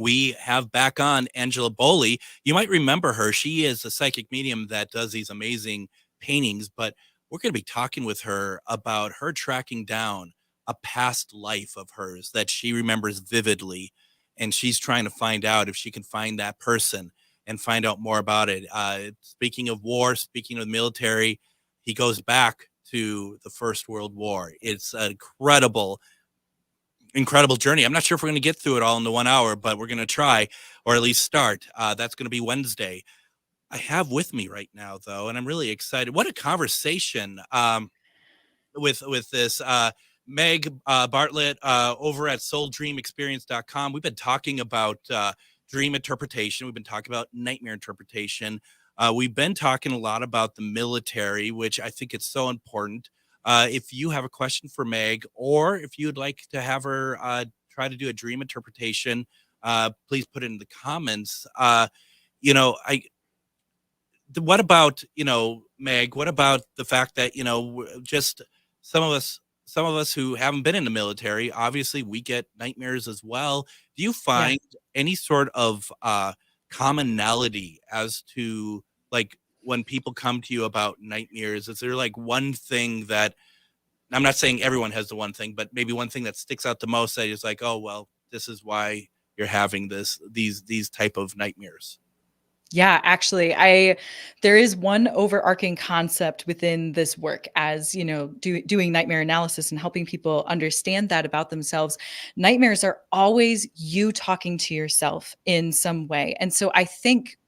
we have back on Angela Boley. You might remember her. She is a psychic medium that does these amazing paintings, but we're going to be talking with her about her tracking down a past life of hers that she remembers vividly. And she's trying to find out if she can find that person and find out more about it. Speaking of war, speaking of the military, he goes back to the First World War. It's an incredible journey. I'm not sure if we're going to get through it all in the 1 hour, but we're going to try, or at least start. That's going to be Wednesday. I have with me right now, though, and I'm really excited. What a conversation with this Meg Bartlett over at SoulDreamExperience.com. We've been talking about dream interpretation. We've been talking about nightmare interpretation. We've been talking a lot about the military, which I think it's so important. If you have a question for Meg, or if you'd like to have her try to do a dream interpretation, please put it in the comments. What about, Meg, what about the fact that, just some of us who haven't been in the military, obviously we get nightmares as well. Do you find any sort of commonality as to, like, when people come to you about nightmares? Is there like one thing that, I'm not saying everyone has the one thing, but maybe one thing that sticks out the most that is like, oh, well, this is why you're having these type of nightmares? Yeah, actually, there is one overarching concept within this work, as doing nightmare analysis and helping people understand that about themselves. Nightmares are always you talking to yourself in some way. And so I think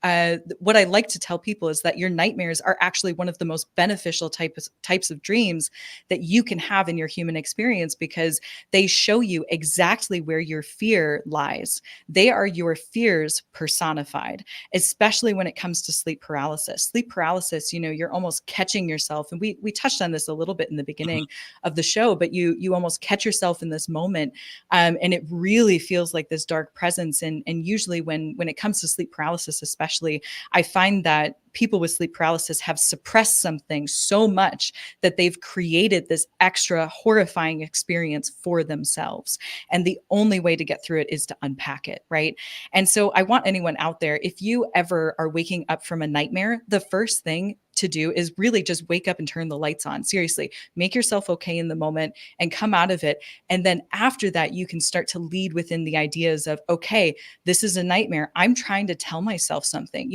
what I like to tell people is that your nightmares are actually one of the most beneficial types of dreams that you can have in your human experience, because they show you exactly where your fear lies. They are your fears personified, especially especially when it comes to sleep paralysis. Sleep paralysis, you're almost catching yourself. And we touched on this a little bit in the beginning of the show, but you almost catch yourself in this moment. And it really feels like this dark presence. And usually when it comes to sleep paralysis, especially, I find that people with sleep paralysis have suppressed something so much that they've created this extra horrifying experience for themselves. And the only way to get through it is to unpack it, right? And so I want anyone out there, if you ever are waking up from a nightmare, the first thing to do is really just wake up and turn the lights on. Seriously, make yourself okay in the moment and come out of it. And then after that, you can start to lead within the ideas of, okay, this is a nightmare. I'm trying to tell myself something.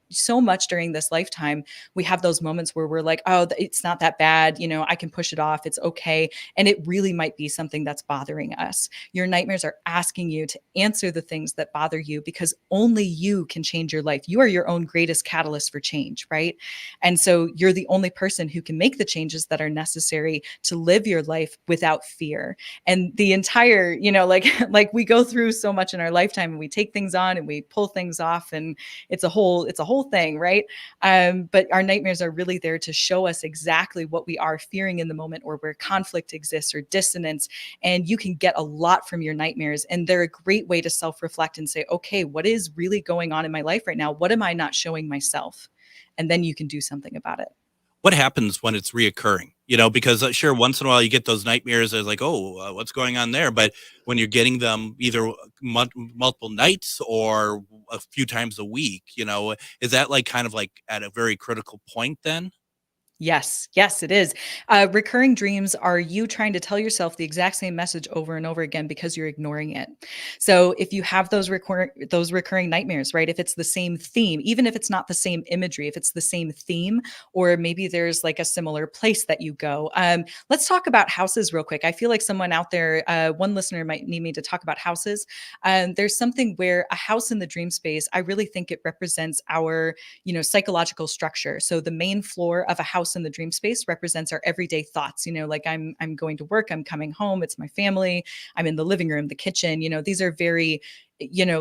So much during this lifetime, we have those moments where we're like, oh, it's not that bad. I can push it off. It's okay. And it really might be something that's bothering us. Your nightmares are asking you to answer the things that bother you, because only you can change your life. You are your own greatest catalyst for change, right? And so you're the only person who can make the changes that are necessary to live your life without fear. And the entire, like we go through so much in our lifetime, and we take things on and we pull things off, and it's a whole thing, right? But our nightmares are really there to show us exactly what we are fearing in the moment, or where conflict exists or dissonance. And you can get a lot from your nightmares. And they're a great way to self-reflect and say, okay, what is really going on in my life right now? What am I not showing myself? And then you can do something about it. What happens when it's reoccurring? Because sure, once in a while you get those nightmares. There's like, what's going on there? But when you're getting them either multiple nights or a few times a week, is that like kind of like at a very critical point then? Yes, it is. Recurring dreams are you trying to tell yourself the exact same message over and over again because you're ignoring it. So if you have those recurring nightmares, right? If it's the same theme, even if it's not the same imagery, if it's the same theme, or maybe there's like a similar place that you go. Let's talk about houses real quick. I feel like someone out there, one listener might need me to talk about houses. There's something where a house in the dream space, I really think it represents our, psychological structure. So the main floor of a house in the dream space represents our everyday thoughts. Like I'm going to work, I'm coming home, it's my family, I'm in the living room, the kitchen. These are very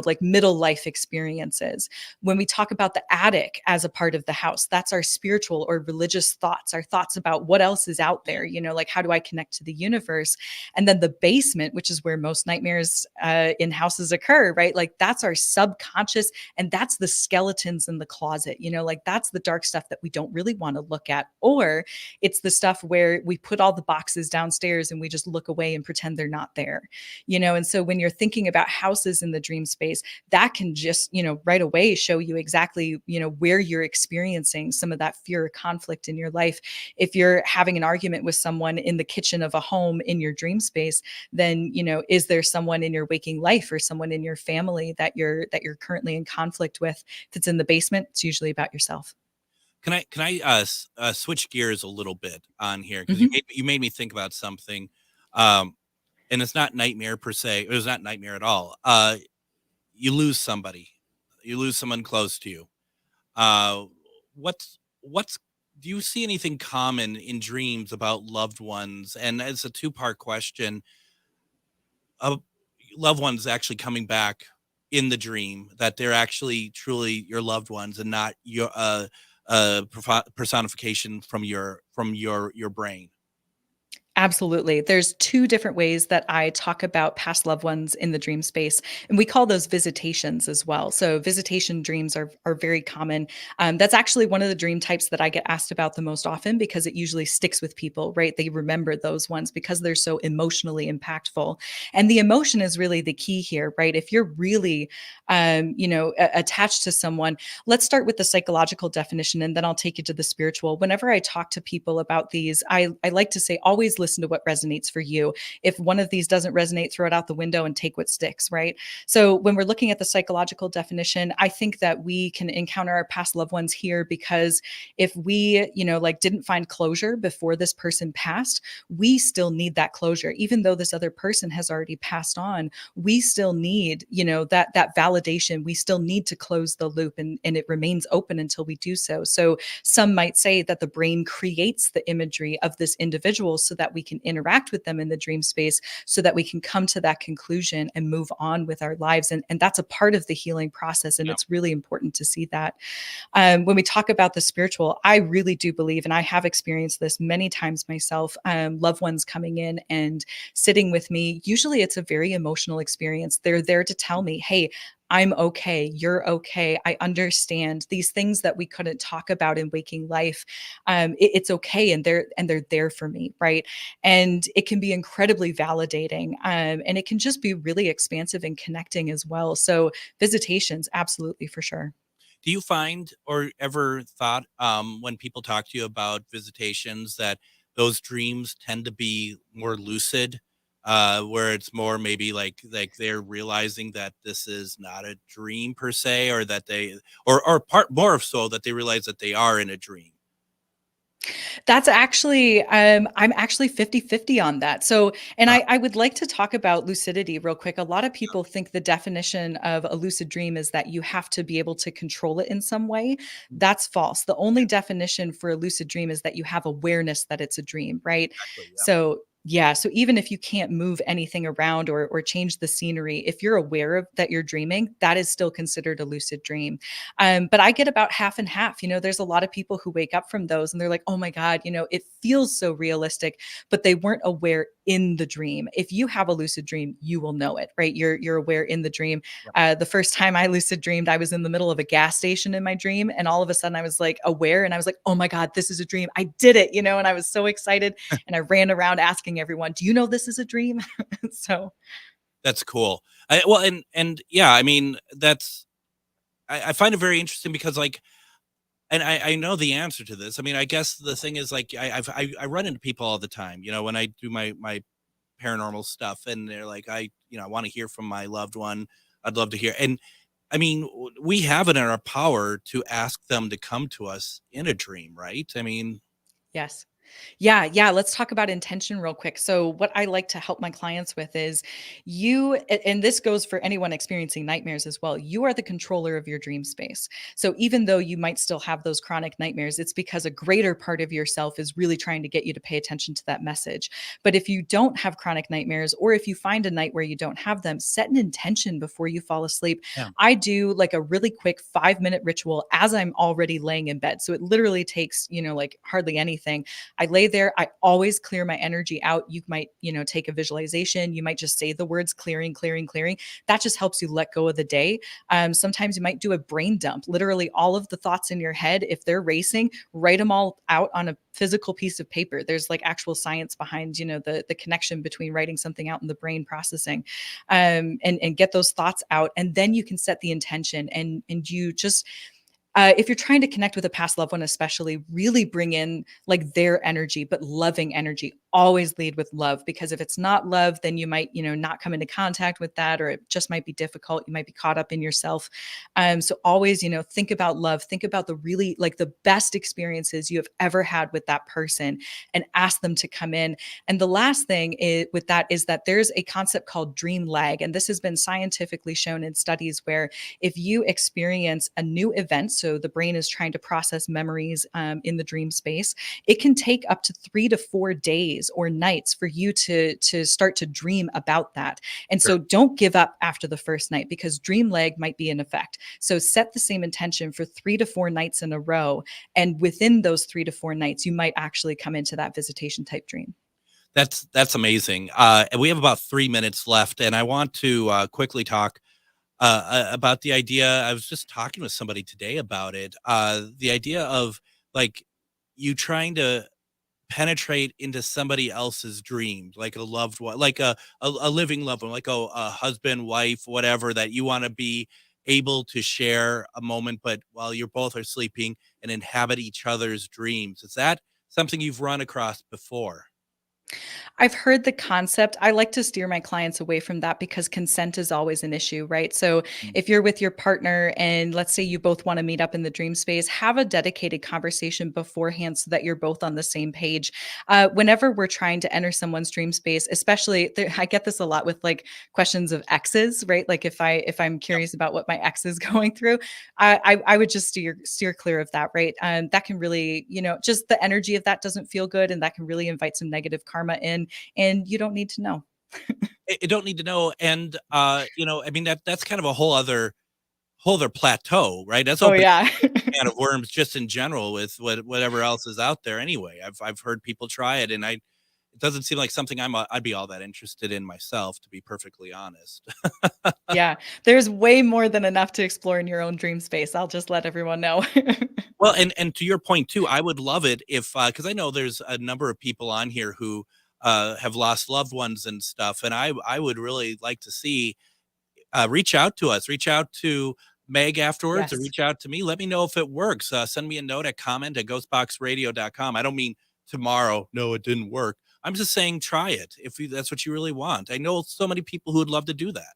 like middle life experiences. When we talk about the attic as a part of the house, that's our spiritual or religious thoughts, our thoughts about what else is out there, like how do I connect to the universe? And then the basement, which is where most nightmares in houses occur, right? Like that's our subconscious, and that's the skeletons in the closet, like that's the dark stuff that we don't really want to look at. Or it's the stuff where we put all the boxes downstairs and we just look away and pretend they're not there, and so when you're thinking about houses in the dream space, that can just, right away show you exactly, where you're experiencing some of that fear or conflict in your life. If you're having an argument with someone in the kitchen of a home in your dream space, then, is there someone in your waking life or someone in your family that you're currently in conflict with? If it's in the basement, it's usually about yourself. Can I switch gears a little bit on here? Because you made me think about something. And it's not nightmare per se. It was not nightmare at all. You lose somebody, you lose someone close to you. Do you see anything common in dreams about loved ones? And it's a two-part question of loved ones actually coming back in the dream, that they're actually truly your loved ones and not your personification from your brain. Absolutely. There's two different ways that I talk about past loved ones in the dream space, and we call those visitations as well. So visitation dreams are very common. That's actually one of the dream types that I get asked about the most often, because it usually sticks with people, right? They remember those ones because they're so emotionally impactful. And the emotion is really the key here, right? If you're really, attached to someone, let's start with the psychological definition, and then I'll take you to the spiritual. Whenever I talk to people about these, I like to say, always listen to what resonates for you. If one of these doesn't resonate, throw it out the window and take what sticks, right? So when we're looking at the psychological definition, I think that we can encounter our past loved ones here because if we, didn't find closure before this person passed, we still need that closure. Even though this other person has already passed on, we still need, that validation. We still need to close the loop, and it remains open until we do so. So some might say that the brain creates the imagery of this individual so that that we can interact with them in the dream space so that we can come to that conclusion and move on with our lives. And that's a part of the healing process. And it's really important to see that. When we talk about the spiritual, I really do believe, and I have experienced this many times myself, loved ones coming in and sitting with me. Usually it's a very emotional experience. They're there to tell me, hey, I'm okay. You're okay. I understand these things that we couldn't talk about in waking life. It's okay, and they're there for me, right? And it can be incredibly validating, and it can just be really expansive and connecting as well. So visitations, absolutely, for sure. Do you find or ever thought when people talk to you about visitations that those dreams tend to be more lucid? Where it's more maybe like they're realizing that this is not a dream per se, or that they or part more of so that they realize that they are in a dream. That's actually, I'm actually 50-50 on that. So, and I would like to talk about lucidity real quick. A lot of people think the definition of a lucid dream is that you have to be able to control it in some way. That's false. The only definition for a lucid dream is that you have awareness that it's a dream, right? Exactly, yeah. So yeah. So even if you can't move anything around or change the scenery, if you're aware of that you're dreaming, that is still considered a lucid dream. But I get about half and half. There's a lot of people who wake up from those and they're like, oh my God, it feels so realistic, but they weren't aware in the dream. If you have a lucid dream, you will know it, right? You're aware in the dream. The first time I lucid dreamed, I was in the middle of a gas station in my dream. And all of a sudden I was like aware and I was like, oh my God, this is a dream. I did it, and I was so excited. And I ran around asking everyone, do you know this is a dream? So that's cool. And yeah, I mean, I find it very interesting because and I know the answer to this. I mean, I guess the thing is I run into people all the time, when I do my paranormal stuff, and they're like, I want to hear from my loved one. I'd love to hear. And I mean, we have it in our power to ask them to come to us in a dream, right? I mean, yes. Yeah. Let's talk about intention real quick. So what I like to help my clients with is and this goes for anyone experiencing nightmares as well. You are the controller of your dream space. So even though you might still have those chronic nightmares, it's because a greater part of yourself is really trying to get you to pay attention to that message. But if you don't have chronic nightmares, or if you find a night where you don't have them, set an intention before you fall asleep. Yeah. I do like a really quick 5-minute ritual as I'm already laying in bed. So it literally takes, like hardly anything. I lay there. I always clear my energy out. You might, take a visualization. You might just say the words clearing, clearing, clearing. That just helps you let go of the day. Sometimes you might do a brain dump. Literally all of the thoughts in your head, if they're racing, write them all out on a physical piece of paper. There's like actual science behind, the connection between writing something out and the brain processing, and get those thoughts out. And then you can set the intention and you just, if you're trying to connect with a past loved one, especially, really bring in like their energy, but loving energy. Always lead with love, because if it's not love, then you might, not come into contact with that, or it just might be difficult. You might be caught up in yourself. So always, think about love, think about the really like the best experiences you have ever had with that person, and ask them to come in. And the last thing with that is that there's a concept called dream lag. And this has been scientifically shown in studies where if you experience a new event, so the brain is trying to process memories in the dream space, it can take up to 3 to 4 days or nights for you to start to dream about that. And so don't give up after the first night, because dream lag might be in effect. So set the same intention for 3 to 4 nights in a row. And within those 3 to 4 nights, you might actually come into that visitation type dream. That's amazing. And we have about 3 minutes left, and I want to quickly talk about the idea. I was just talking with somebody today about it. The idea of like you trying to penetrate into somebody else's dreams, like a loved one, like a living loved one, like a husband, wife, whatever, that you want to be able to share a moment, but while you're both are sleeping, and inhabit each other's dreams. Is that something you've run across before? I've heard the concept. I like to steer my clients away from that because consent is always an issue, right? So if you're with your partner and let's say you both want to meet up in the dream space, have a dedicated conversation beforehand so that you're both on the same page. Whenever we're trying to enter someone's dream space, especially I get this a lot with like questions of exes, right? Like if I'm curious about what my ex is going through, I would just steer clear of that, right? That can really, just the energy of that doesn't feel good, and that can really invite some negative karma. karma in, and you don't need to know. You don't need to know. And, that's kind of a whole other plateau, right? That's open can of worms just in general with whatever else is out there anyway. I've heard people try it, and it doesn't seem like something I'd be all that interested in myself, to be perfectly honest. Yeah, there's way more than enough to explore in your own dream space. I'll just let everyone know. Well, and to your point too, I would love it if, because I know there's a number of people on here who have lost loved ones and stuff, and I would really like to see, reach out to us, reach out to Meg afterwards, or reach out to me. Let me know if it works. Send me a note at comment@ghostboxradio.com. I don't mean tomorrow, no, it didn't work. I'm just saying try it if that's what you really want. I know so many people who would love to do that.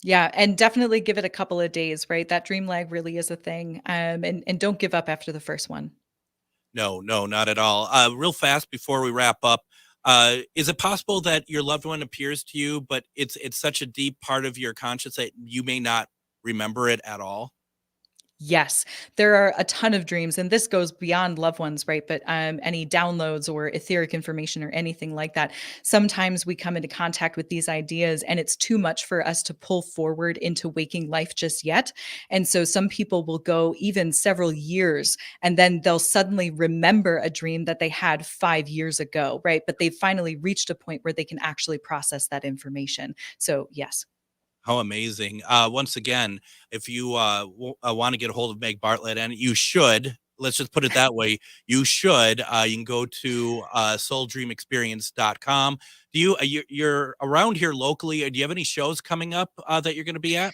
Yeah, and definitely give it a couple of days, right? That dream lag really is a thing. And don't give up after the first one. No, not at all. Real fast before we wrap up, is it possible that your loved one appears to you, but it's such a deep part of your conscience that you may not remember it at all? Yes, there are a ton of dreams, and this goes beyond loved ones, right? But any downloads or etheric information or anything like that, sometimes we come into contact with these ideas, and it's too much for us to pull forward into waking life just yet. And so some people will go even several years, and then they'll suddenly remember a dream that they had 5 years ago, right? But they've finally reached a point where they can actually process that information. So yes. How amazing. Once again, if you want to get a hold of Meg Bartlett, and you should, let's just put it that way, you can go to souldreamexperience.com. You're around here locally. Do you have any shows coming up that you're going to be at?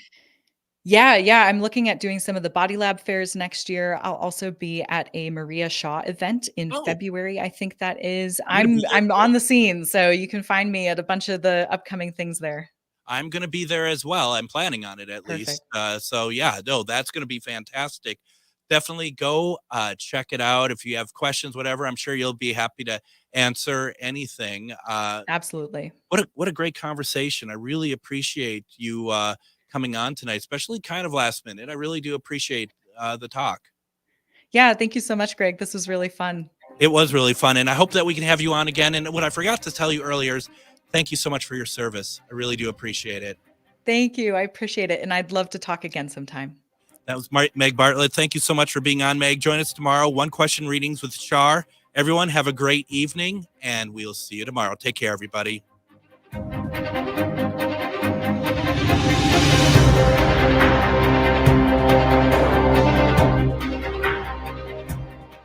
Yeah. I'm looking at doing some of the Body Lab fairs next year. I'll also be at a Maria Shaw event in February. I think that is. I'm on the scene, so you can find me at a bunch of the upcoming things there. I'm going to be there as well. I'm planning on it at least. So yeah, no, that's going to be fantastic. Definitely go check it out. If you have questions, whatever, I'm sure you'll be happy to answer anything. Absolutely. What a great conversation. I really appreciate you coming on tonight, especially kind of last minute. I really do appreciate the talk. Yeah. Thank you so much, Greg. This was really fun. It was really fun. And I hope that we can have you on again. And what I forgot to tell you earlier is thank you so much for your service. I really do appreciate it. Thank you. I appreciate it. And I'd love to talk again sometime. That was Meg Bartlett. Thank you so much for being on, Meg. Join us tomorrow. One Question Readings with Shar. Everyone have a great evening, and we'll see you tomorrow. Take care, everybody.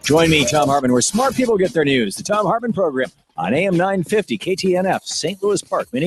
Join me, Tom Hartman, where smart people get their news. The Tom Hartman Program on AM 950 KTNF, St. Louis Park, Minneapolis.